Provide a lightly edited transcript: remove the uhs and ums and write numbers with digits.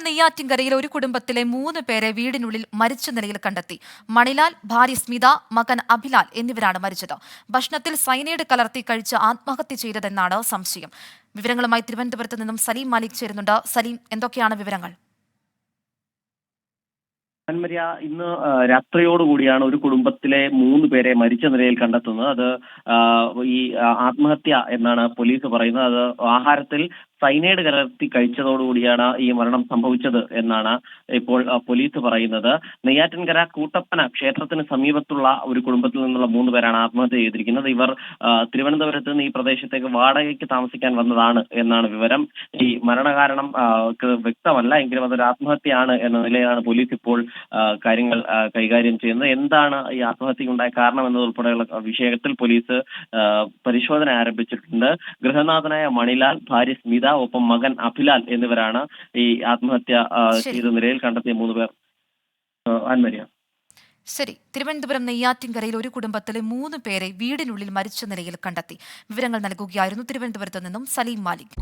നെയ്യാറ്റിൻകരയിൽ ഒരു കുടുംബത്തിലെ 3 പേരെ വീടിനുള്ളിൽ മരിച്ച നിലയിൽ കണ്ടെത്തി. മണിലാൽ, ഭാര്യ സ്മിത, മകൻ അഭിലാൽ എന്നിവരാണ് മരിച്ചത്. ഭക്ഷണത്തിൽ സയനൈഡ് കലർത്തി കഴിച്ച് ആത്മഹത്യ ചെയ്തതെന്നാണ് സംശയം. വിവരങ്ങളുമായി തിരുവനന്തപുരത്ത് നിന്നും സലീം മാലിക് ചേരുന്നുണ്ട്. സലീം, എന്തൊക്കെയാണ് വിവരങ്ങൾ? മര്യ ഇന്ന് രാത്രിയോടുകൂടിയാണ് ഒരു കുടുംബത്തിലെ 3 പേരെ മരിച്ച നിലയിൽ കണ്ടെത്തുന്നത്. അത് ആത്മഹത്യ എന്നാണ് പോലീസ് പറയുന്നത്. അത് ആഹാരത്തിൽ സൈനൈഡ് കലർത്തി കഴിച്ചതോടുകൂടിയാണ് ഈ മരണം സംഭവിച്ചത് എന്നാണ് ഇപ്പോൾ പോലീസ് പറയുന്നത്. നെയ്യാറ്റിൻകര കൂട്ടപ്പന ക്ഷേത്രത്തിന് സമീപത്തുള്ള ഒരു കുടുംബത്തിൽ നിന്നുള്ള 3 പേരാണ് ആത്മഹത്യ ചെയ്തിരിക്കുന്നത്. ഇവർ തിരുവനന്തപുരത്ത് നിന്ന് ഈ പ്രദേശത്തേക്ക് വാടകയ്ക്ക് താമസിക്കാൻ വന്നതാണ് എന്നാണ് വിവരം. ഈ മരണകാരണം വ്യക്തമല്ല, എങ്കിലും അതൊരു ആത്മഹത്യയാണ് എന്ന നിലയിലാണ് പോലീസ് ഇപ്പോൾ കാര്യങ്ങൾ കൈകാര്യം ചെയ്യുന്നത്. എന്താണ് ഈ ആത്മഹത്യക്കുണ്ടായ കാരണം എന്നതുൾപ്പെടെയുള്ള വിഷയത്തിൽ പോലീസ് പരിശോധന ആരംഭിച്ചിട്ടുണ്ട്. ഗൃഹനാഥനായ മണിലാൽ, ഭാര്യ സ്മിത, ഒപ്പം മകൻ അഭിലാൽ എന്നിവരാണ് ഈ ആത്മഹത്യ ചെയ്ത നിലയിൽ കണ്ടെത്തിയ 3 പേർ. ആൻമരിയ. ശരി, തിരുവനന്തപുരം നെയ്യാറ്റിൻകരയിൽ ഒരു കുടുംബത്തിലെ 3 പേരെ വീടിനുള്ളിൽ മരിച്ച നിലയിൽ കണ്ടെത്തി. വിവരങ്ങൾ നൽകുകയായിരുന്നു തിരുവനന്തപുരത്ത് നിന്നും സലീം മാലിക്.